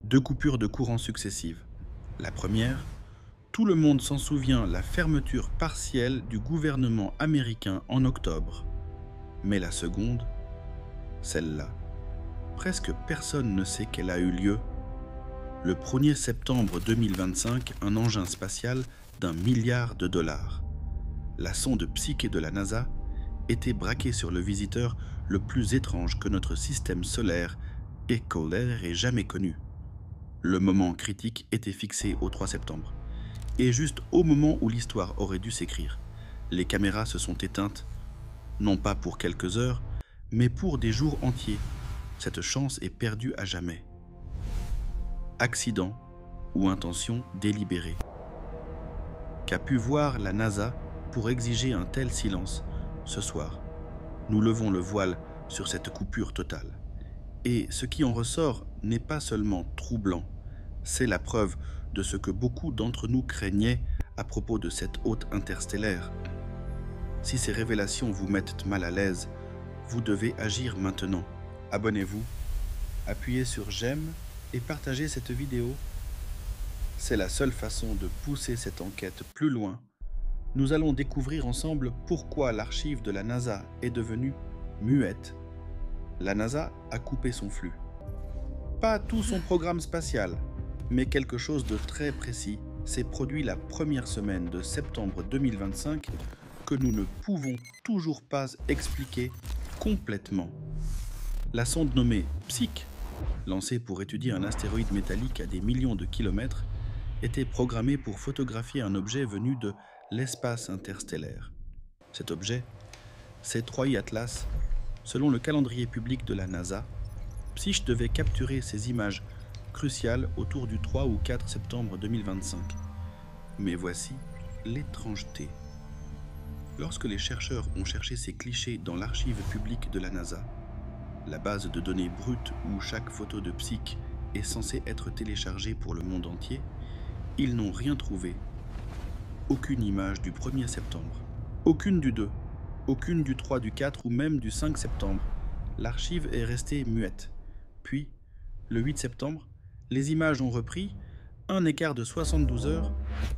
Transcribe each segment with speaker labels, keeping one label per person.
Speaker 1: Deux coupures de courant successives. La première, tout le monde s'en souvient, la fermeture partielle du gouvernement américain en octobre. Mais la seconde, celle-là, presque personne ne sait qu'elle a eu lieu. Le 1er septembre 2025, un engin spatial d'1 milliard de dollars. La sonde Psyche de la NASA était braquée sur le visiteur le plus étrange que notre système solaire et solaire ait jamais connu. Le moment critique était fixé au 3 septembre. Et juste au moment où l'histoire aurait dû s'écrire, les caméras se sont éteintes, non pas pour quelques heures, mais pour des jours entiers. Cette chance est perdue à jamais. Accident ou intention délibérée. Qu'a pu voir la NASA pour exiger un tel silence ce soir? Nous levons le voile sur cette coupure totale. Et ce qui en ressort n'est pas seulement troublant, c'est la preuve de ce que beaucoup d'entre nous craignaient à propos de cette hôte interstellaire. Si ces révélations vous mettent mal à l'aise, vous devez agir maintenant. Abonnez-vous, appuyez sur j'aime et partagez cette vidéo. C'est la seule façon de pousser cette enquête plus loin. Nous allons découvrir ensemble pourquoi l'archive de la NASA est devenue muette. La NASA a coupé son flux. Pas tout son programme spatial, mais quelque chose de très précis s'est produit la première semaine de septembre 2025 que nous ne pouvons toujours pas expliquer complètement. La sonde nommée Psyche, lancée pour étudier un astéroïde métallique à des millions de kilomètres, était programmée pour photographier un objet venu de l'espace interstellaire. Cet objet, c'est 3I Atlas. Selon le calendrier public de la NASA, Psyche devait capturer ces images cruciales autour du 3 ou 4 septembre 2025. Mais voici l'étrangeté. Lorsque les chercheurs ont cherché ces clichés dans l'archive publique de la NASA, la base de données brute où chaque photo de Psyche est censée être téléchargée pour le monde entier, ils n'ont rien trouvé. Aucune image du 1er septembre, aucune du 2, aucune du 3, du 4 ou même du 5 septembre. L'archive est restée muette. Puis, le 8 septembre, les images ont repris, un écart de 72 heures,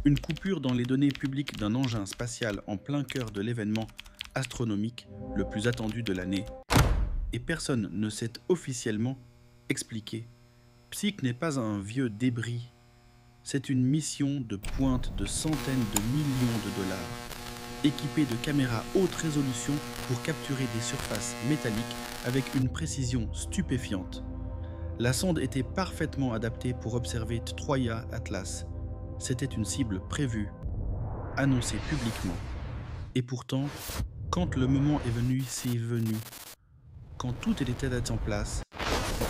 Speaker 1: une coupure dans les données publiques d'un engin spatial en plein cœur de l'événement astronomique le plus attendu de l'année. Et personne ne s'est officiellement expliqué. Psyche n'est pas un vieux débris. C'est une mission de pointe de centaines de millions de dollars, équipée de caméras haute résolution pour capturer des surfaces métalliques avec une précision stupéfiante. La sonde était parfaitement adaptée pour observer 3IA Atlas. C'était une cible prévue, annoncée publiquement. Et pourtant, quand le moment est venu, c'est venu. Quand tout était en place,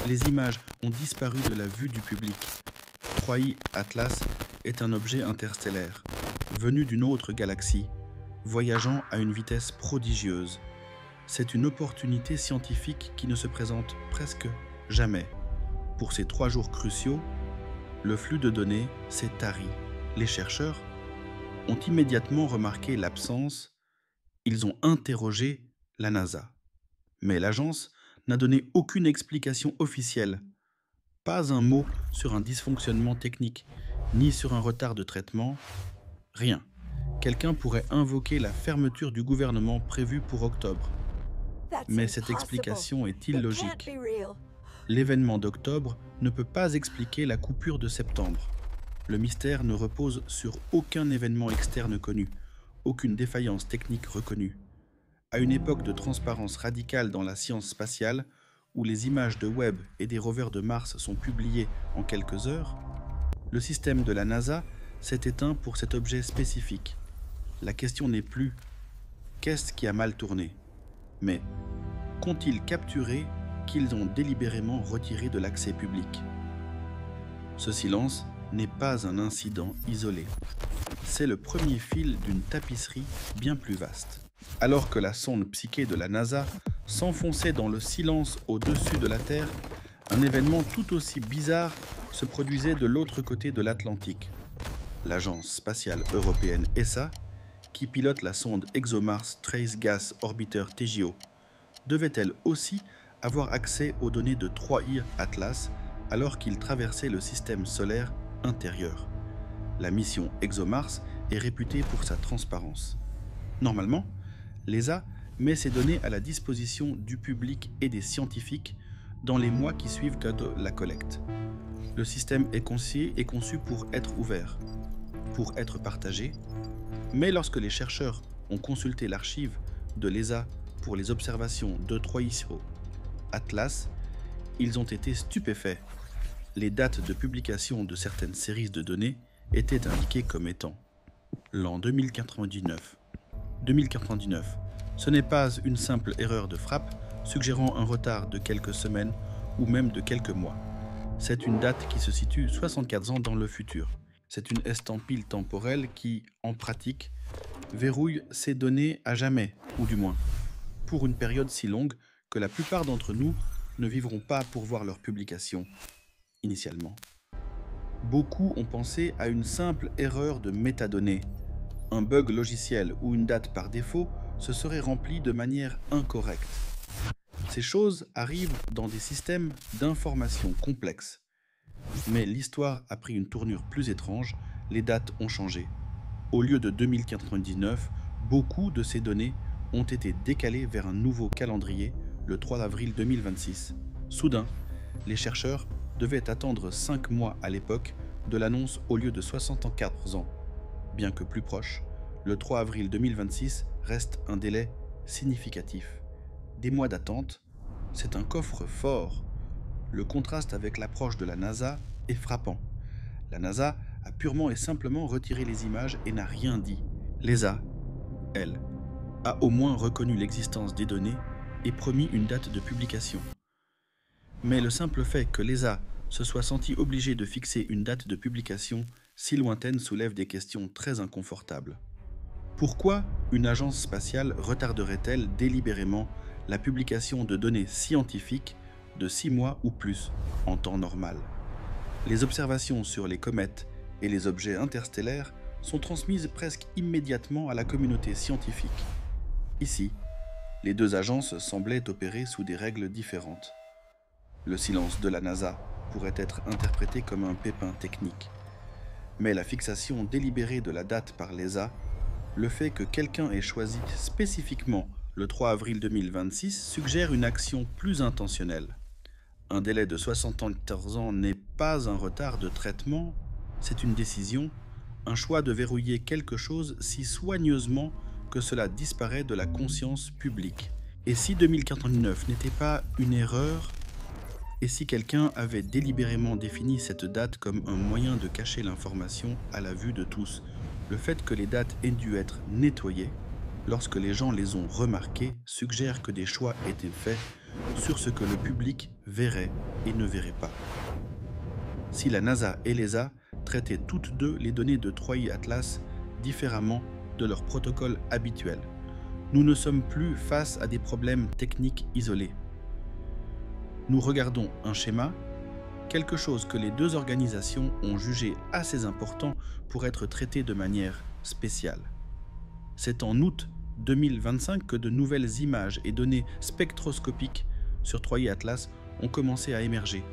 Speaker 1: les images ont disparu de la vue du public. 3I Atlas est un objet interstellaire, venu d'une autre galaxie, voyageant à une vitesse prodigieuse. C'est une opportunité scientifique qui ne se présente presque jamais. Pour ces 3 jours cruciaux, le flux de données s'est tari. Les chercheurs ont immédiatement remarqué l'absence. Ils ont interrogé la NASA. Mais l'agence n'a donné aucune explication officielle. Pas un mot sur un dysfonctionnement technique, ni sur un retard de traitement. Rien. Quelqu'un pourrait invoquer la fermeture du gouvernement prévue pour octobre. Mais cette explication est illogique. L'événement d'octobre ne peut pas expliquer la coupure de septembre. Le mystère ne repose sur aucun événement externe connu, aucune défaillance technique reconnue. À une époque de transparence radicale dans la science spatiale, où les images de Webb et des rovers de Mars sont publiées en quelques heures, le système de la NASA s'est éteint pour cet objet spécifique. La question n'est plus « qu'est-ce qui a mal tourné ?», mais « qu'ont-ils capturé qu'ils ont délibérément retiré de l'accès public ?» Ce silence n'est pas un incident isolé. C'est le premier fil d'une tapisserie bien plus vaste. Alors que la sonde Psyche de la NASA s'enfonçait dans le silence au-dessus de la Terre, un événement tout aussi bizarre se produisait de l'autre côté de l'Atlantique. L'agence spatiale européenne ESA, qui pilote la sonde ExoMars Trace Gas Orbiter TGO, devait elle aussi avoir accès aux données de 3I Atlas alors qu'il traversait le système solaire intérieur. La mission ExoMars est réputée pour sa transparence. Normalement, l'ESA met ces données à la disposition du public et des scientifiques dans les mois qui suivent la collecte. Le système est conçu pour être ouvert, pour être partagé, mais lorsque les chercheurs ont consulté l'archive de l'ESA pour les observations de 3ISO Atlas, ils ont été stupéfaits. Les dates de publication de certaines séries de données étaient indiquées comme étant l'an 2099. 2099, ce n'est pas une simple erreur de frappe suggérant un retard de quelques semaines ou même de quelques mois. C'est une date qui se situe 64 ans dans le futur. C'est une estampille temporelle qui, en pratique, verrouille ces données à jamais, ou du moins, pour une période si longue que la plupart d'entre nous ne vivront pas pour voir leur publication, initialement. Beaucoup ont pensé à une simple erreur de métadonnées. Un bug logiciel ou une date par défaut se serait remplie de manière incorrecte. Ces choses arrivent dans des systèmes d'information complexes. Mais l'histoire a pris une tournure plus étrange, les dates ont changé. Au lieu de 2099, beaucoup de ces données ont été décalées vers un nouveau calendrier, le 3 avril 2026. Soudain, les chercheurs devaient attendre 5 mois à l'époque de l'annonce au lieu de 64 ans. Bien que plus proche, le 3 avril 2026 reste un délai significatif. Des mois d'attente, c'est un coffre fort. Le contraste avec l'approche de la NASA est frappant. La NASA a purement et simplement retiré les images et n'a rien dit. L'ESA, elle, a au moins reconnu l'existence des données et promis une date de publication. Mais le simple fait que l'ESA se soit sentie obligée de fixer une date de publication si lointaine soulève des questions très inconfortables. Pourquoi une agence spatiale retarderait-elle délibérément la publication de données scientifiques de 6 mois ou plus en temps normal? Les observations sur les comètes et les objets interstellaires sont transmises presque immédiatement à la communauté scientifique. Ici, les deux agences semblaient opérer sous des règles différentes. Le silence de la NASA pourrait être interprété comme un pépin technique. Mais la fixation délibérée de la date par l'ESA, le fait que quelqu'un ait choisi spécifiquement le 3 avril 2026 suggère une action plus intentionnelle. Un délai de 74 ans n'est pas un retard de traitement, c'est une décision, un choix de verrouiller quelque chose si soigneusement que cela disparaît de la conscience publique. Et si 2049 n'était pas une erreur, et si quelqu'un avait délibérément défini cette date comme un moyen de cacher l'information à la vue de tous, le fait que les dates aient dû être nettoyées, lorsque les gens les ont remarquées, suggère que des choix étaient faits sur ce que le public verrait et ne verrait pas. Si la NASA et l'ESA traitaient toutes deux les données de 3I Atlas différemment de leur protocole habituel, nous ne sommes plus face à des problèmes techniques isolés. Nous regardons un schéma, quelque chose que les deux organisations ont jugé assez important pour être traité de manière spéciale. C'est en août 2025 que de nouvelles images et données spectroscopiques sur 3I Atlas ont commencé à émerger,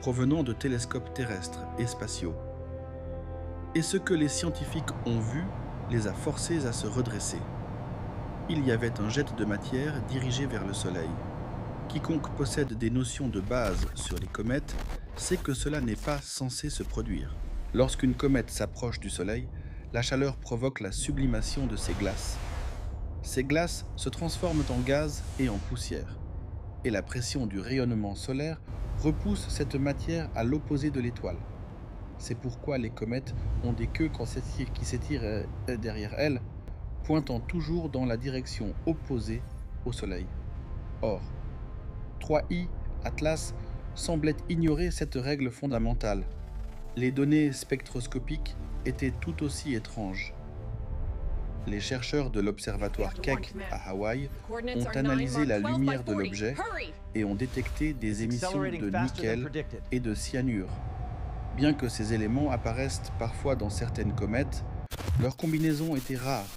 Speaker 1: provenant de télescopes terrestres et spatiaux. Et ce que les scientifiques ont vu les a forcés à se redresser. Il y avait un jet de matière dirigé vers le Soleil. Quiconque possède des notions de base sur les comètes sait que cela n'est pas censé se produire. Lorsqu'une comète s'approche du Soleil, la chaleur provoque la sublimation de ses glaces. Ces glaces se transforment en gaz et en poussière, et la pression du rayonnement solaire repousse cette matière à l'opposé de l'étoile. C'est pourquoi les comètes ont des queues qui s'étirent derrière elles, pointant toujours dans la direction opposée au Soleil. Or, 3I Atlas semblait ignorer cette règle fondamentale. Les données spectroscopiques étaient tout aussi étranges. Les chercheurs de l'observatoire Keck à Hawaï ont analysé la lumière de l'objet et ont détecté des émissions de nickel et de cyanure. Bien que ces éléments apparaissent parfois dans certaines comètes, leur combinaison était rare.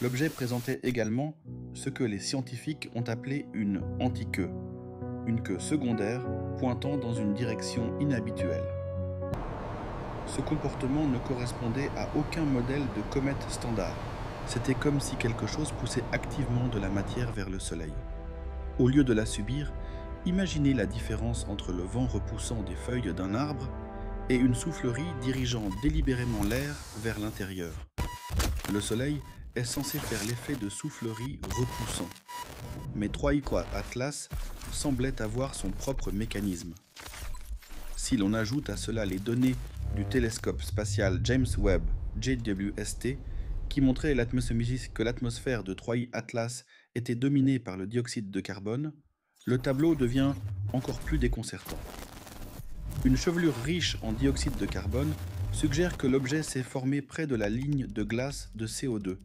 Speaker 1: L'objet présentait également ce que les scientifiques ont appelé une antiqueue, une queue secondaire pointant dans une direction inhabituelle. Ce comportement ne correspondait à aucun modèle de comète standard. C'était comme si quelque chose poussait activement de la matière vers le Soleil. Au lieu de la subir, imaginez la différence entre le vent repoussant des feuilles d'un arbre et une soufflerie dirigeant délibérément l'air vers l'intérieur. Le Soleil est censé faire l'effet de soufflerie repoussant, mais 3I Atlas semblait avoir son propre mécanisme. Si l'on ajoute à cela les données du télescope spatial James Webb JWST, qui montrait que l'atmosphère de 3I Atlas était dominée par le dioxyde de carbone, le tableau devient encore plus déconcertant. Une chevelure riche en dioxyde de carbone suggère que l'objet s'est formé près de la ligne de glace de CO2,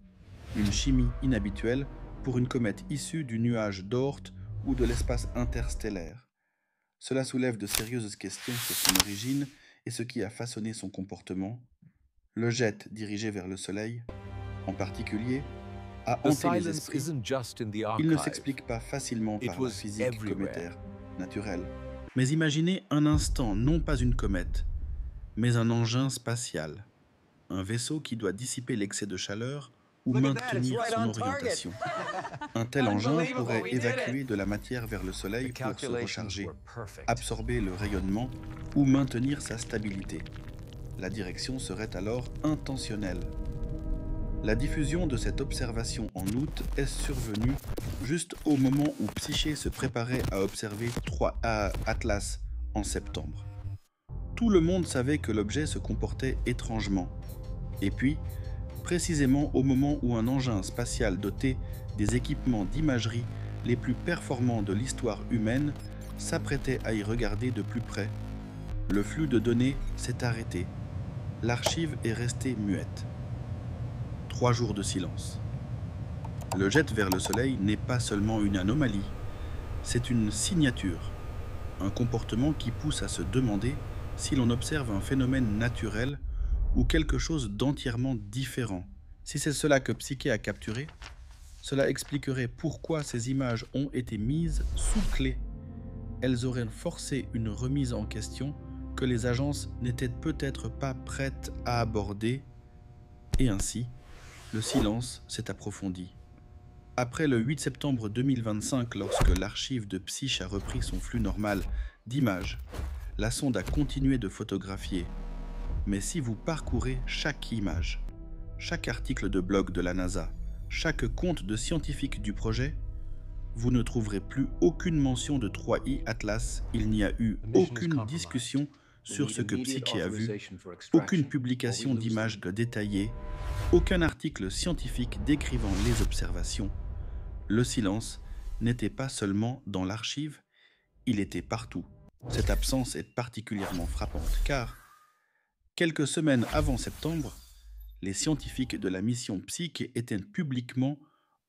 Speaker 1: une chimie inhabituelle pour une comète issue du nuage d'Oort ou de l'espace interstellaire. Cela soulève de sérieuses questions sur son origine et ce qui a façonné son comportement. Le jet dirigé vers le Soleil, en particulier, a hanté les esprits. Il ne s'explique pas facilement par la physique cométaire naturelle. Mais imaginez un instant non pas une comète, mais un engin spatial, un vaisseau qui doit dissiper l'excès de chaleur ou maintenir son orientation. Un tel engin pourrait évacuer de la matière vers le Soleil pour se recharger, absorber le rayonnement ou maintenir sa stabilité. La direction serait alors intentionnelle. La diffusion de cette observation en août est survenue juste au moment où Psyché se préparait à observer 3A Atlas en septembre. Tout le monde savait que l'objet se comportait étrangement. Et puis, précisément au moment où un engin spatial doté des équipements d'imagerie les plus performants de l'histoire humaine s'apprêtait à y regarder de plus près, le flux de données s'est arrêté. L'archive est restée muette. 3 jours de silence. Le jet vers le Soleil n'est pas seulement une anomalie, c'est une signature, un comportement qui pousse à se demander si l'on observe un phénomène naturel ou quelque chose d'entièrement différent. Si c'est cela que Psyché a capturé, cela expliquerait pourquoi ces images ont été mises sous clé. Elles auraient forcé une remise en question que les agences n'étaient peut-être pas prêtes à aborder, et ainsi, le silence s'est approfondi. Après le 8 septembre 2025, lorsque l'archive de Psyche a repris son flux normal d'images, la sonde a continué de photographier. Mais si vous parcourez chaque image, chaque article de blog de la NASA, chaque compte de scientifiques du projet, vous ne trouverez plus aucune mention de 3I Atlas. Il n'y a eu aucune discussion sur ce que Psyché a vu, aucune publication d'images détaillées, aucun article scientifique décrivant les observations. Le silence n'était pas seulement dans l'archive, il était partout. Cette absence est particulièrement frappante car, quelques semaines avant septembre, les scientifiques de la mission Psyche étaient publiquement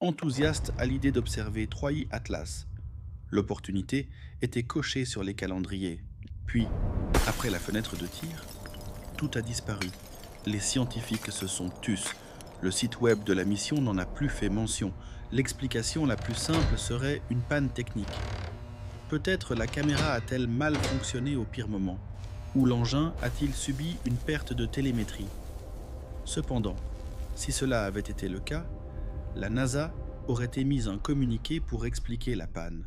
Speaker 1: enthousiastes à l'idée d'observer 3I Atlas. L'opportunité était cochée sur les calendriers. Puis, après la fenêtre de tir, tout a disparu. Les scientifiques se sont tus. Le site web de la mission n'en a plus fait mention. L'explication la plus simple serait une panne technique. Peut-être la caméra a-t-elle mal fonctionné au pire moment, ou l'engin a-t-il subi une perte de télémétrie. Cependant, si cela avait été le cas, la NASA aurait émis un communiqué pour expliquer la panne.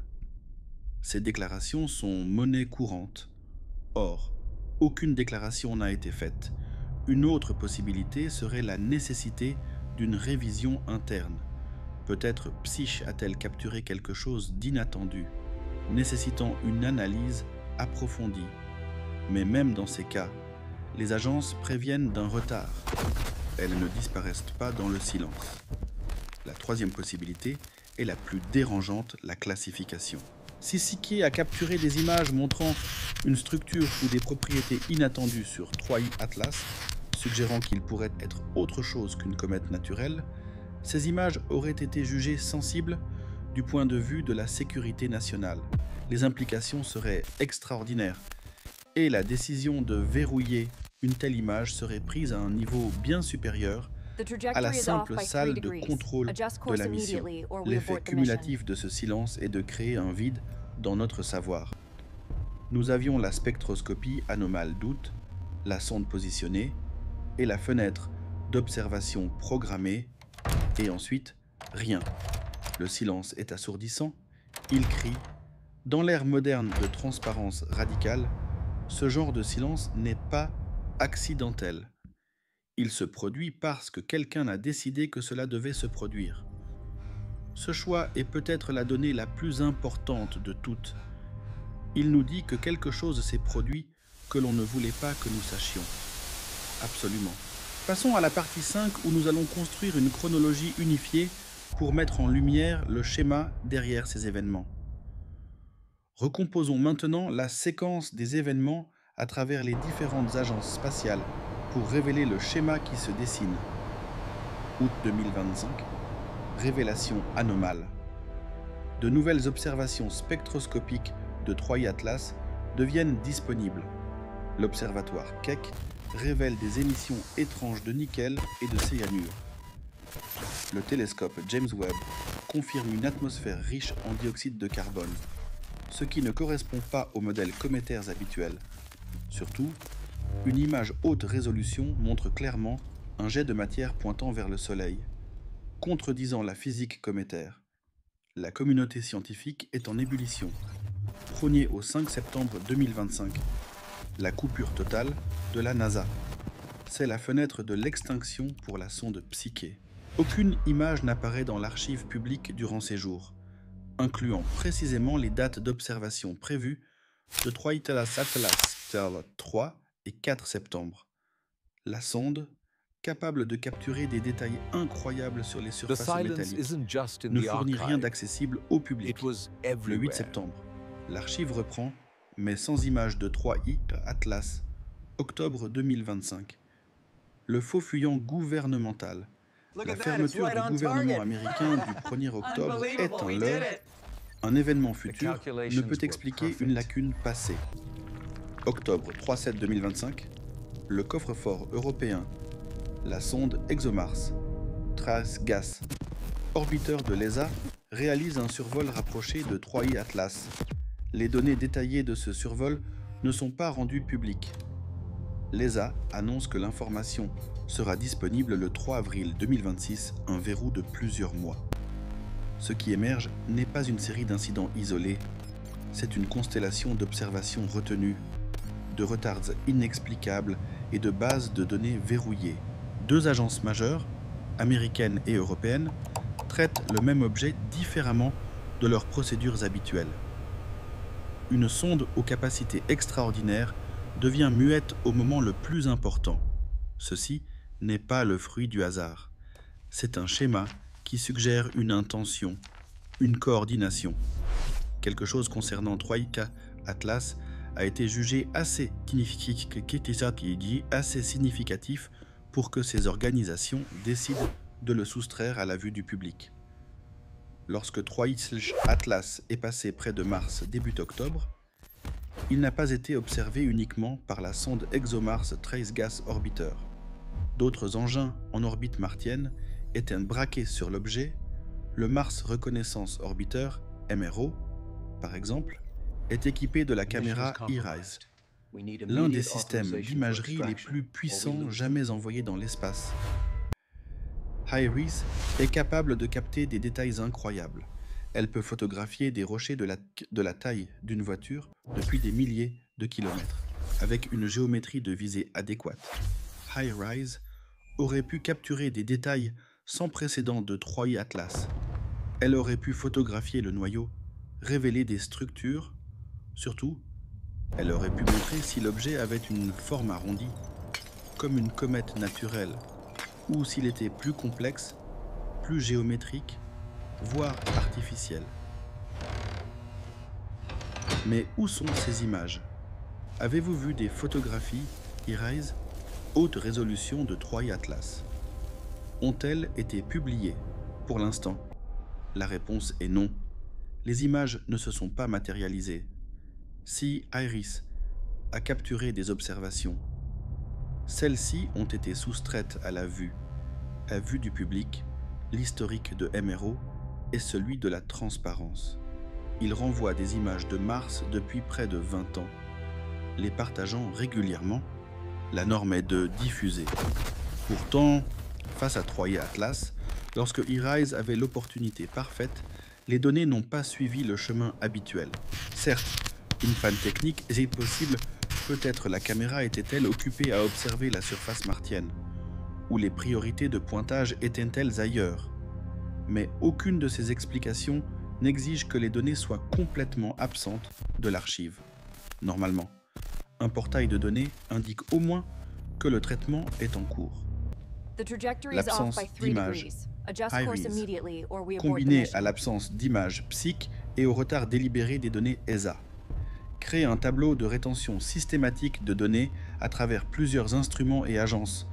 Speaker 1: Ces déclarations sont monnaie courante. Or, aucune déclaration n'a été faite. Une autre possibilité serait la nécessité d'une révision interne. Peut-être Psyche a-t-elle capturé quelque chose d'inattendu, nécessitant une analyse approfondie. Mais même dans ces cas, les agences préviennent d'un retard. Elles ne disparaissent pas dans le silence. La troisième possibilité est la plus dérangeante, la classification. Si Psyché a capturé des images montrant une structure ou des propriétés inattendues sur 3I Atlas, suggérant qu'il pourrait être autre chose qu'une comète naturelle, ces images auraient été jugées sensibles du point de vue de la sécurité nationale. Les implications seraient extraordinaires et la décision de verrouiller une telle image serait prise à un niveau bien supérieur à la simple salle de contrôle de la mission. L'effet cumulatif de ce silence est de créer un vide dans notre savoir. Nous avions la spectroscopie anomale d'août, la sonde positionnée et la fenêtre d'observation programmée, et ensuite rien. Le silence est assourdissant, il crie. Dans l'ère moderne de transparence radicale, ce genre de silence n'est pas accidentel. Il se produit parce que quelqu'un a décidé que cela devait se produire. Ce choix est peut-être la donnée la plus importante de toutes. Il nous dit que quelque chose s'est produit que l'on ne voulait pas que nous sachions. Absolument. Passons à la partie 5 où nous allons construire une chronologie unifiée pour mettre en lumière le schéma derrière ces événements. Recomposons maintenant la séquence des événements à travers les différentes agences spatiales pour révéler le schéma qui se dessine. Août 2025, révélation anomale. De nouvelles observations spectroscopiques de Troy Atlas deviennent disponibles. L'observatoire Keck révèle des émissions étranges de nickel et de cyanure. Le télescope James Webb confirme une atmosphère riche en dioxyde de carbone, ce qui ne correspond pas aux modèles cométaires habituels. Surtout, une image haute résolution montre clairement un jet de matière pointant vers le Soleil, contredisant la physique cométaire. La communauté scientifique est en ébullition. Prônée au 5 septembre 2025, la coupure totale de la NASA. C'est la fenêtre de l'extinction pour la sonde Psyche. Aucune image n'apparaît dans l'archive publique durant ces jours, incluant précisément les dates d'observation prévues de Troy Atlas 3 et 4 septembre. La sonde, capable de capturer des détails incroyables sur les surfaces métalliques, ne fournit rien d'accessible au public. Le 8 septembre, l'archive reprend, mais sans image de 3I Atlas, octobre 2025. Le faux fuyant gouvernemental. La fermeture du gouvernement américain du 1er octobre est un leurre. Un événement futur ne peut expliquer une lacune passée. Octobre 3-7-2025, le coffre-fort européen, la sonde ExoMars, Trace Gas, orbiteur de l'ESA, réalise un survol rapproché de 3I Atlas. Les données détaillées de ce survol ne sont pas rendues publiques. L'ESA annonce que l'information sera disponible le 3 avril 2026, un verrou de plusieurs mois. Ce qui émerge n'est pas une série d'incidents isolés, c'est une constellation d'observations retenues, de retards inexplicables et de bases de données verrouillées. Deux agences majeures, américaines et européennes, traitent le même objet différemment de leurs procédures habituelles. Une sonde aux capacités extraordinaires devient muette au moment le plus important. Ceci n'est pas le fruit du hasard. C'est un schéma qui suggère une intention, une coordination. Quelque chose concernant Troy Atlas a été jugé assez significatif pour que ces organisations décident de le soustraire à la vue du public. Lorsque Troy Atlas est passé près de Mars début octobre, il n'a pas été observé uniquement par la sonde ExoMars Trace Gas Orbiter. D'autres engins en orbite martienne étaient braqués sur l'objet. Le Mars Reconnaissance Orbiter, MRO, par exemple, est équipé de la caméra eRISE, l'un des systèmes d'imagerie les plus puissants jamais envoyés dans l'espace. iRISE est capable de capter des détails incroyables. Elle peut photographier des rochers de la taille d'une voiture depuis des milliers de kilomètres, avec une géométrie de visée adéquate. iRISE aurait pu capturer des détails sans précédent de Troy Atlas. Elle aurait pu photographier le noyau, révéler des structures. Surtout, elle aurait pu montrer si l'objet avait une forme arrondie, comme une comète naturelle, ou s'il était plus complexe, plus géométrique, voire artificiel. Mais où sont ces images? Avez-vous vu des photographies eRISE haute résolution de Troy Atlas? Ont-elles été publiées? Pour l'instant, la réponse est non. Les images ne se sont pas matérialisées. Si iRISE a capturé des observations, celles-ci ont été soustraites à vue du public. L'historique de MRO est celui de la transparence. il renvoie des images de Mars depuis près de 20 ans, les partageant régulièrement. La norme est de diffuser. Pourtant, face à Troy et Atlas, lorsque E-Rise avait l'opportunité parfaite, les données n'ont pas suivi le chemin habituel. Certes, une panne technique est possible, peut-être la caméra était-elle occupée à observer la surface martienne, ou les priorités de pointage étaient-elles ailleurs. Mais aucune de ces explications n'exige que les données soient complètement absentes de l'archive. Normalement, un portail de données indique au moins que le traitement est en cours. L'absence d'images high-res, combinée à l'absence d'images PSIC et au retard délibéré des données ESA, crée un tableau de rétention systématique de données à travers plusieurs instruments et agences.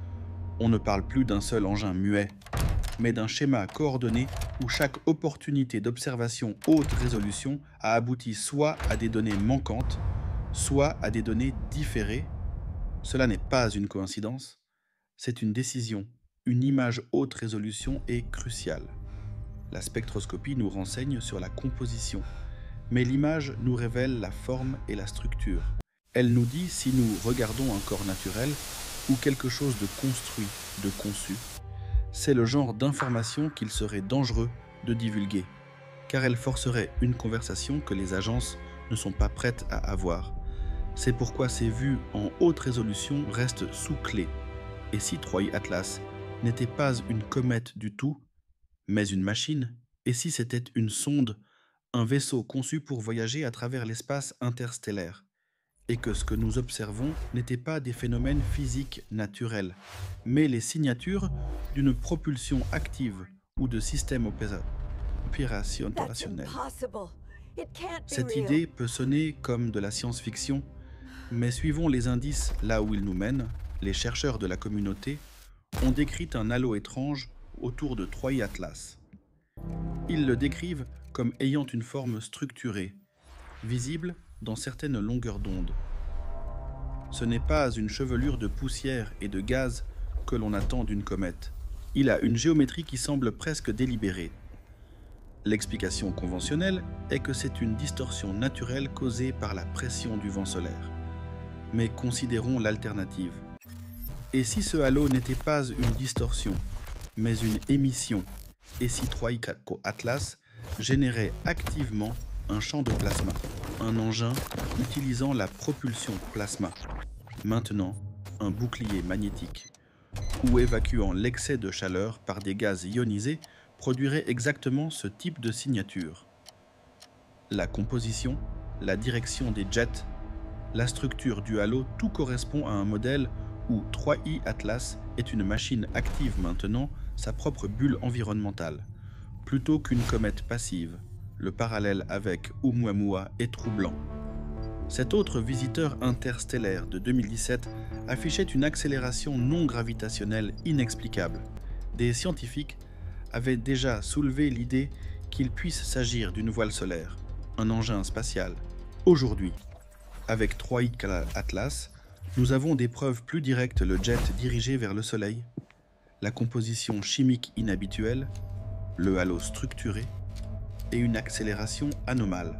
Speaker 1: On ne parle plus d'un seul engin muet, mais d'un schéma coordonné où chaque opportunité d'observation haute résolution a abouti soit à des données manquantes, soit à des données différées. Cela n'est pas une coïncidence, c'est une décision. Une image haute résolution est cruciale. La spectroscopie nous renseigne sur la composition, mais l'image nous révèle la forme et la structure. Elle nous dit si nous regardons un corps naturel ou quelque chose de construit, de conçu. C'est le genre d'information qu'il serait dangereux de divulguer, car elle forcerait une conversation que les agences ne sont pas prêtes à avoir. C'est pourquoi ces vues en haute résolution restent sous clé. Et si Troy Atlas n'était pas une comète du tout, mais une machine, et si c'était une sonde, un vaisseau conçu pour voyager à travers l'espace interstellaire, et que ce que nous observons n'étaient pas des phénomènes physiques naturels, mais les signatures d'une propulsion active ou de systèmes opérationnels. Cette idée peut sonner comme de la science-fiction, mais suivons les indices là où ils nous mènent. Les chercheurs de la communauté ont décrit un halo étrange autour de Troy Atlas. Ils le décrivent comme ayant une forme structurée, visible dans certaines longueurs d'onde. Ce n'est pas une chevelure de poussière et de gaz que l'on attend d'une comète. Il a une géométrie qui semble presque délibérée. L'explication conventionnelle est que c'est une distorsion naturelle causée par la pression du vent solaire. Mais considérons l'alternative. Et si ce halo n'était pas une distorsion, mais une émission, et si Troy Atlas générait activement un champ de plasma, un engin utilisant la propulsion plasma, maintenant un bouclier magnétique, ou évacuant l'excès de chaleur par des gaz ionisés, produirait exactement ce type de signature. La composition, la direction des jets, la structure du halo, tout correspond à un modèle où 3i Atlas est une machine active maintenant sa propre bulle environnementale, plutôt qu'une comète passive. Le parallèle avec Oumuamua est troublant. Cet autre visiteur interstellaire de 2017 affichait une accélération non gravitationnelle inexplicable. Des scientifiques avaient déjà soulevé l'idée qu'il puisse s'agir d'une voile solaire, un engin spatial. Aujourd'hui, avec 3i Atlas, nous avons des preuves plus directes, le jet dirigé vers le Soleil, la composition chimique inhabituelle, le halo structuré et une accélération anomale.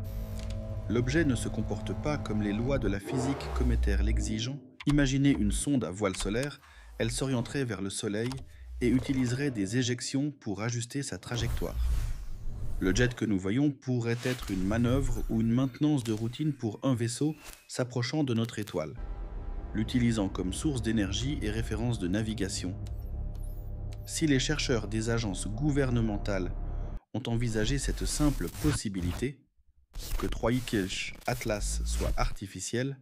Speaker 1: L'objet ne se comporte pas comme les lois de la physique cométaire l'exigent. Imaginez une sonde à voile solaire, elle s'orienterait vers le Soleil et utiliserait des éjections pour ajuster sa trajectoire. Le jet que nous voyons pourrait être une manœuvre ou une maintenance de routine pour un vaisseau s'approchant de notre étoile, l'utilisant comme source d'énergie et référence de navigation. Si les chercheurs des agences gouvernementales ont envisagé cette simple possibilité, que 3i Atlas soit artificiel,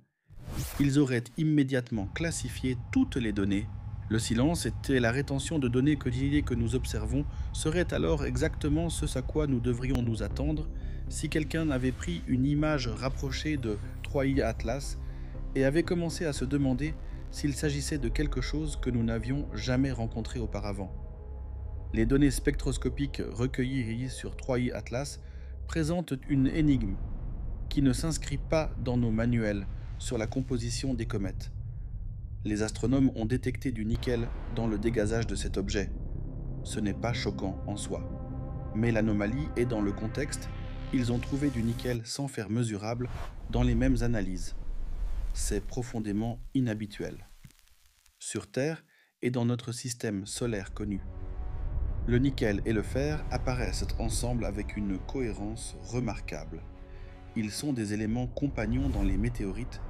Speaker 1: ils auraient immédiatement classifié toutes les données. Le silence était la rétention de données quotidiennes que nous observons serait alors exactement ce à quoi nous devrions nous attendre si quelqu'un avait pris une image rapprochée de 3i Atlas et avait commencé à se demander s'il s'agissait de quelque chose que nous n'avions jamais rencontré auparavant. Les données spectroscopiques recueillies sur 3i Atlas présentent une énigme qui ne s'inscrit pas dans nos manuels sur la composition des comètes. Les astronomes ont détecté du nickel dans le dégazage de cet objet. Ce n'est pas choquant en soi, mais l'anomalie est dans le contexte ils ont trouvé du nickel sans faire mesurable dans les mêmes analyses. C'est profondément inhabituel. Sur Terre et dans notre système solaire connu, le nickel et le fer apparaissent ensemble avec une cohérence remarquable. Ils sont des éléments compagnons dans les météorites,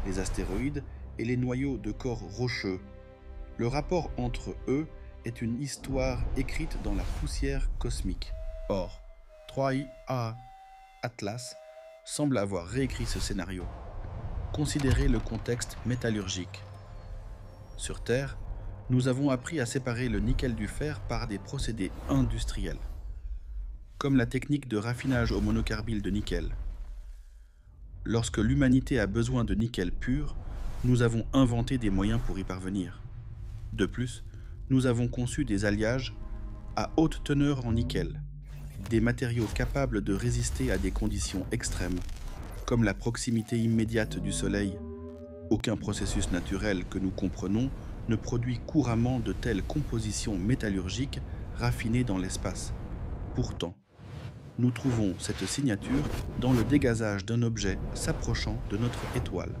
Speaker 1: les astéroïdes et les noyaux de corps rocheux. Le rapport entre eux est une histoire écrite dans la poussière cosmique. Or, 3IA Atlas semble avoir réécrit ce scénario. Considérez le contexte métallurgique. Sur Terre, nous avons appris à séparer le nickel du fer par des procédés industriels, comme la technique de raffinage au monocarbyle de nickel. Lorsque l'humanité a besoin de nickel pur, nous avons inventé des moyens pour y parvenir. De plus, nous avons conçu des alliages à haute teneur en nickel, des matériaux capables de résister à des conditions extrêmes, comme la proximité immédiate du Soleil. Aucun processus naturel que nous comprenons ne produit couramment de telles compositions métallurgiques raffinées dans l'espace. Pourtant, nous trouvons cette signature dans le dégazage d'un objet s'approchant de notre étoile.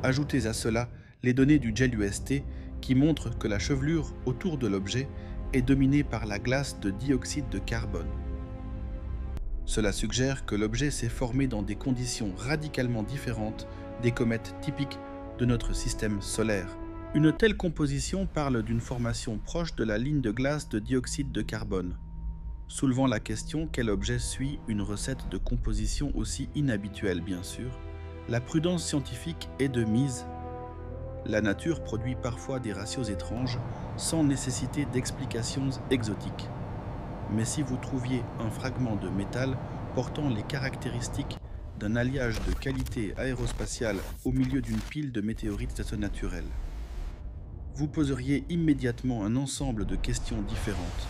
Speaker 1: Ajoutez à cela les données du GEL-UST qui montrent que la chevelure autour de l'objet est dominée par la glace de dioxyde de carbone. Cela suggère que l'objet s'est formé dans des conditions radicalement différentes des comètes typiques de notre système solaire. Une telle composition parle d'une formation proche de la ligne de glace de dioxyde de carbone, soulevant la question quel objet suit une recette de composition aussi inhabituelle bien sûr. La prudence scientifique est de mise. La nature produit parfois des ratios étranges sans nécessité d'explications exotiques. Mais si vous trouviez un fragment de métal portant les caractéristiques d'un alliage de qualité aérospatiale au milieu d'une pile de météorites naturelles, vous poseriez immédiatement un ensemble de questions différentes.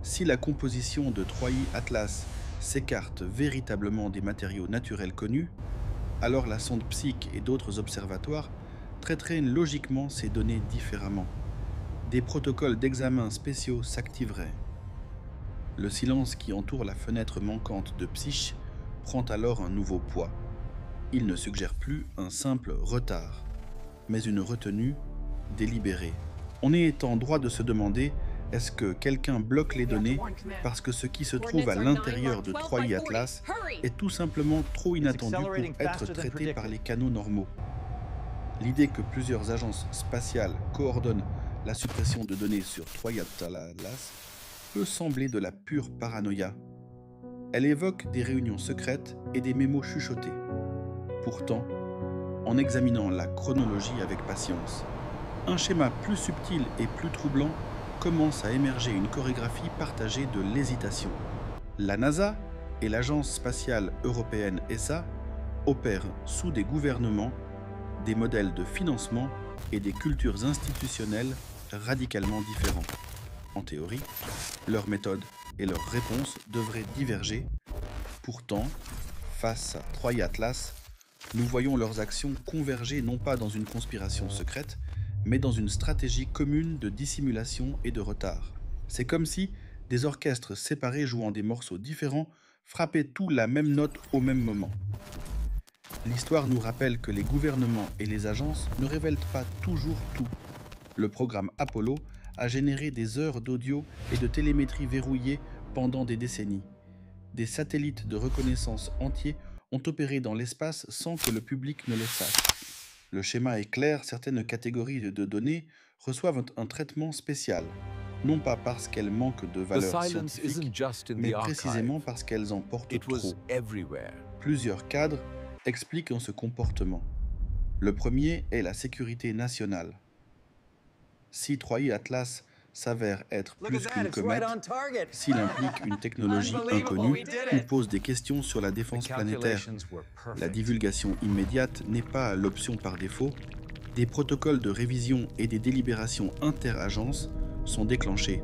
Speaker 1: Si la composition de 3I Atlas s'écarte véritablement des matériaux naturels connus, alors la sonde PSIC et d'autres observatoires traiteraient logiquement ces données différemment. Des protocoles d'examen spéciaux s'activeraient. Le silence qui entoure la fenêtre manquante de Psyche prend alors un nouveau poids. Il ne suggère plus un simple retard, mais une retenue délibérée. On est en droit de se demander, est-ce que quelqu'un bloque les données parce que ce qui se trouve à l'intérieur de 3I Atlas est tout simplement trop inattendu pour être traité par les canaux normaux? L'idée que plusieurs agences spatiales coordonnent la suppression de données sur 3I Atlas peut sembler de la pure paranoïa. Elle évoque des réunions secrètes et des mémos chuchotés. Pourtant, en examinant la chronologie avec patience, un schéma plus subtil et plus troublant commence à émerger, une chorégraphie partagée de l'hésitation. La NASA et l'Agence spatiale européenne ESA opèrent sous des gouvernements, des modèles de financement et des cultures institutionnelles radicalement différents. En théorie, leurs méthodes et leurs réponses devraient diverger. Pourtant, face à 3I Atlas, nous voyons leurs actions converger non pas dans une conspiration secrète, mais dans une stratégie commune de dissimulation et de retard. C'est comme si des orchestres séparés jouant des morceaux différents frappaient tous la même note au même moment. L'histoire nous rappelle que les gouvernements et les agences ne révèlent pas toujours tout. Le programme Apollo a généré des heures d'audio et de télémétrie verrouillées pendant des décennies. Des satellites de reconnaissance entiers ont opéré dans l'espace sans que le public ne le sache. Le schéma est clair, certaines catégories de données reçoivent un traitement spécial, non pas parce qu'elles manquent de valeur scientifique, mais précisément parce qu'elles en portent trop. Plusieurs cadres expliquent ce comportement. Le premier est la sécurité nationale. Si 3I Atlas s'avère être plus qu'une comète, s'il implique une technologie inconnue ou pose des questions sur la défense planétaire, la divulgation immédiate n'est pas l'option par défaut. Des protocoles de révision et des délibérations inter-agences sont déclenchés.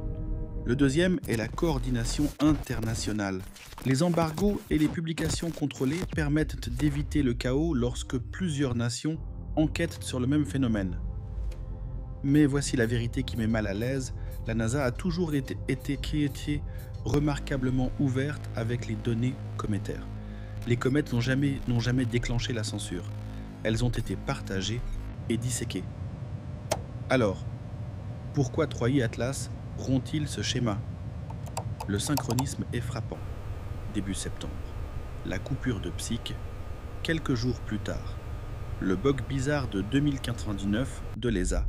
Speaker 1: Le deuxième est la coordination internationale. Les embargos et les publications contrôlées permettent d'éviter le chaos lorsque plusieurs nations enquêtent sur le même phénomène. Mais voici la vérité qui met mal à l'aise, la NASA a toujours été inquiétée remarquablement ouverte avec les données cométaires. Les comètes n'ont jamais déclenché la censure. Elles ont été partagées et disséquées. Alors, pourquoi Troyer et Atlas rompt-ils ce schéma? Le synchronisme est frappant. Début septembre. La coupure de Psyche, quelques jours plus tard. Le bug bizarre de 2099 de l'ESA,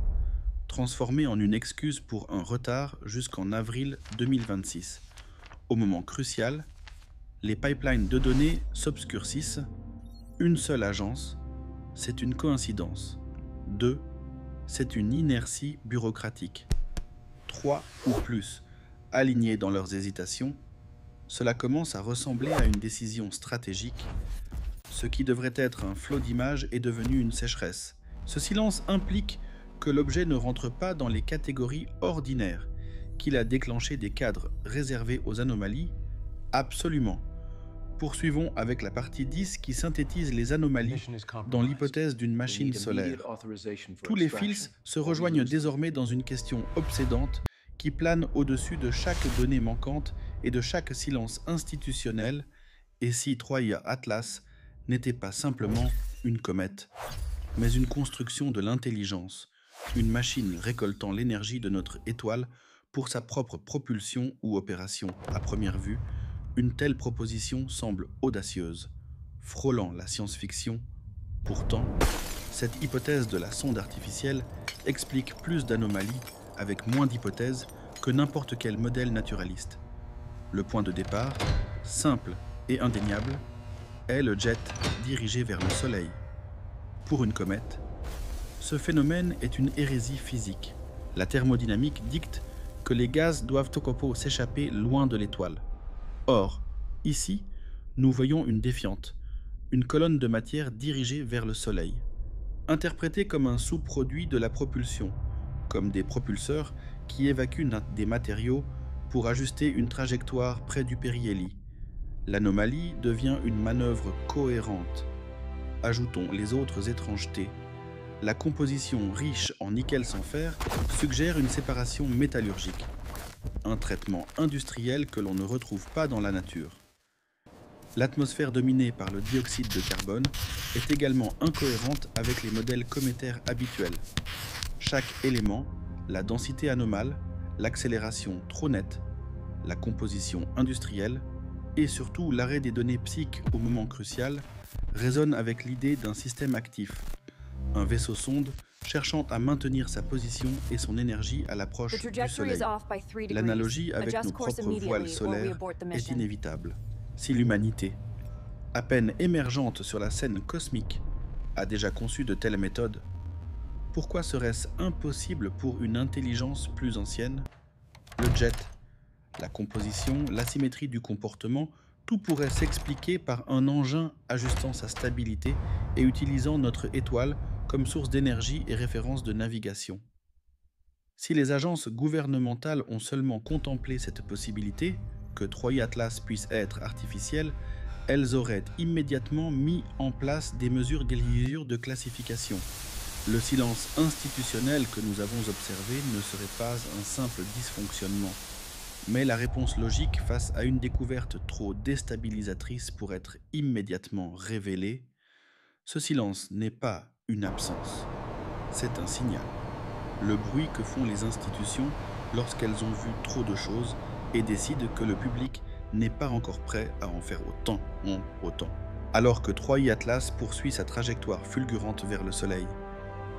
Speaker 1: transformé en une excuse pour un retard jusqu'en avril 2026. Au moment crucial, les pipelines de données s'obscurcissent. Une seule agence, c'est une coïncidence. 2, c'est une inertie bureaucratique. 3 ou plus, alignés dans leurs hésitations, cela commence à ressembler à une décision stratégique. Ce qui devrait être un flot d'images est devenu une sécheresse. Ce silence implique que l'objet ne rentre pas dans les catégories ordinaires, qu'il a déclenché des cadres réservés aux anomalies. Absolument. Poursuivons avec la partie 10 qui synthétise les anomalies dans l'hypothèse d'une machine solaire. Tous les fils se rejoignent désormais dans une question obsédante qui plane au-dessus de chaque donnée manquante et de chaque silence institutionnel. Et si Troia Atlas n'était pas simplement une comète, mais une construction de l'intelligence, une machine récoltant l'énergie de notre étoile pour sa propre propulsion ou opération. À première vue, une telle proposition semble audacieuse, frôlant la science-fiction. Pourtant, cette hypothèse de la sonde artificielle explique plus d'anomalies avec moins d'hypothèses que n'importe quel modèle naturaliste. Le point de départ, simple et indéniable, est le jet dirigé vers le Soleil. Pour une comète, ce phénomène est une hérésie physique. La thermodynamique dicte que les gaz doivent au copo s'échapper loin de l'étoile. Or, ici, nous voyons une défiante, une colonne de matière dirigée vers le Soleil, interprétée comme un sous-produit de la propulsion, comme des propulseurs qui évacuent des matériaux pour ajuster une trajectoire près du périhélie. L'anomalie devient une manœuvre cohérente. Ajoutons les autres étrangetés. La composition riche en nickel sans fer suggère une séparation métallurgique, un traitement industriel que l'on ne retrouve pas dans la nature. L'atmosphère dominée par le dioxyde de carbone est également incohérente avec les modèles cométaires habituels. Chaque élément, la densité anomale, l'accélération trop nette, la composition industrielle et surtout l'arrêt des données psychiques au moment crucial résonnent avec l'idée d'un système actif, un vaisseau-sonde cherchant à maintenir sa position et son énergie à l'approche du Soleil. L'analogie avec nos propres voiles solaires est inévitable. Si l'humanité, à peine émergente sur la scène cosmique, a déjà conçu de telles méthodes, pourquoi serait-ce impossible pour une intelligence plus ancienne? Le jet, la composition, l'asymétrie du comportement, tout pourrait s'expliquer par un engin ajustant sa stabilité et utilisant notre étoile comme source d'énergie et référence de navigation. Si les agences gouvernementales ont seulement contemplé cette possibilité, que Troia Atlas puisse être artificielle, elles auraient immédiatement mis en place des mesures de classification. Le silence institutionnel que nous avons observé ne serait pas un simple dysfonctionnement, mais la réponse logique face à une découverte trop déstabilisatrice pour être immédiatement révélée. Ce silence n'est pas une absence, c'est un signal. Le bruit que font les institutions lorsqu'elles ont vu trop de choses et décident que le public n'est pas encore prêt à en faire autant. Alors que Troia Atlas poursuit sa trajectoire fulgurante vers le Soleil,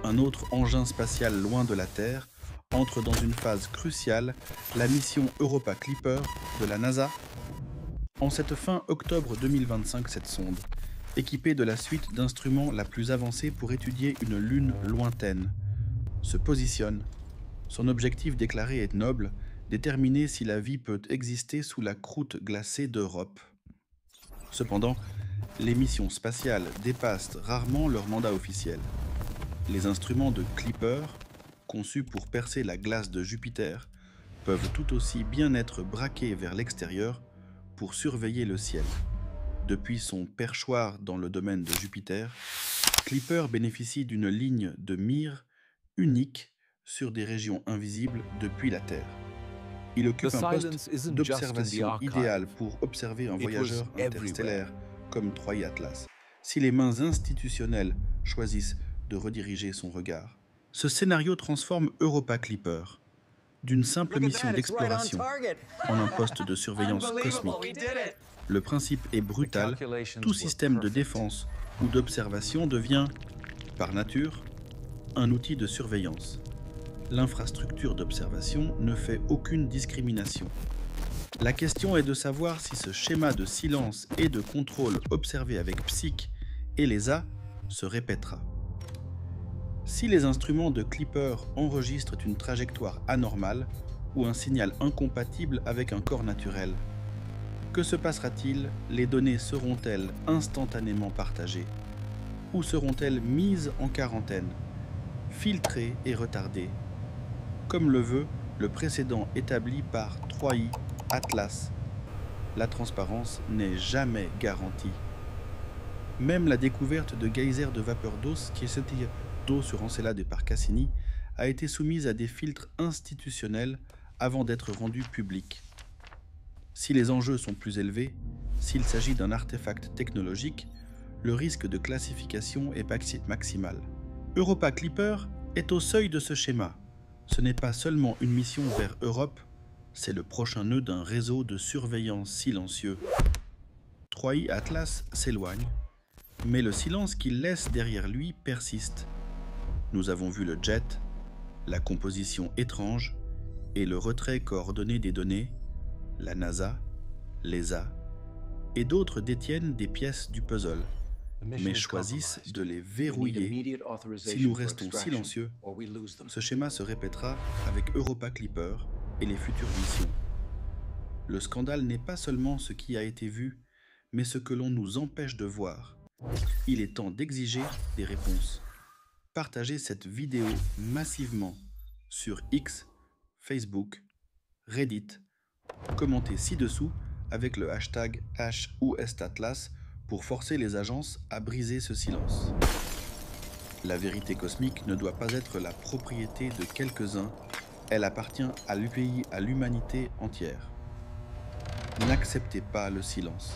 Speaker 1: un autre engin spatial loin de la Terre entre dans une phase cruciale, la mission Europa Clipper de la NASA. En cette fin octobre 2025, cette sonde, équipée de la suite d'instruments la plus avancée pour étudier une lune lointaine, se positionne. Son objectif déclaré est noble, déterminer si la vie peut exister sous la croûte glacée d'Europe. Cependant, les missions spatiales dépassent rarement leur mandat officiel. Les instruments de Clipper, conçus pour percer la glace de Jupiter, peuvent tout aussi bien être braqués vers l'extérieur pour surveiller le ciel. Depuis son perchoir dans le domaine de Jupiter, Clipper bénéficie d'une ligne de mire unique sur des régions invisibles depuis la Terre. Il occupe un poste d'observation idéal pour observer un voyageur interstellaire comme Troy Atlas, si les mains institutionnelles choisissent de rediriger son regard. Ce scénario transforme Europa Clipper d'une simple mission d'exploration en un poste de surveillance cosmique. Le principe est brutal, tout système de défense ou d'observation devient, par nature, un outil de surveillance. L'infrastructure d'observation ne fait aucune discrimination. La question est de savoir si ce schéma de silence et de contrôle observé avec Psyche et l'ESA se répétera. Si les instruments de Clipper enregistrent une trajectoire anormale ou un signal incompatible avec un corps naturel, que se passera-t-il? Les données seront-elles instantanément partagées? Ou seront-elles mises en quarantaine, filtrées et retardées, comme le veut le précédent établi par Troy Atlas? La transparence n'est jamais garantie. Même la découverte de geysers de vapeur d'eau, qui est cette d'eau sur Encelade et par Cassini, a été soumise à des filtres institutionnels avant d'être rendue publique. Si les enjeux sont plus élevés, s'il s'agit d'un artefact technologique, le risque de classification est maximal. Europa Clipper est au seuil de ce schéma. Ce n'est pas seulement une mission vers Europe, c'est le prochain nœud d'un réseau de surveillance silencieux. Troy Atlas s'éloigne, mais le silence qu'il laisse derrière lui persiste. Nous avons vu le jet, la composition étrange et le retrait coordonné des données. La NASA, l'ESA et d'autres détiennent des pièces du puzzle, mais choisissent de les verrouiller. Si nous restons silencieux, ce schéma se répétera avec Europa Clipper et les futures missions. Le scandale n'est pas seulement ce qui a été vu, mais ce que l'on nous empêche de voir. Il est temps d'exiger des réponses. Partagez cette vidéo massivement sur X, Facebook, Reddit. Commentez ci-dessous avec le hashtag #USatlas pour forcer les agences à briser ce silence. La vérité cosmique ne doit pas être la propriété de quelques-uns, elle appartient à l'humanité entière. N'acceptez pas le silence.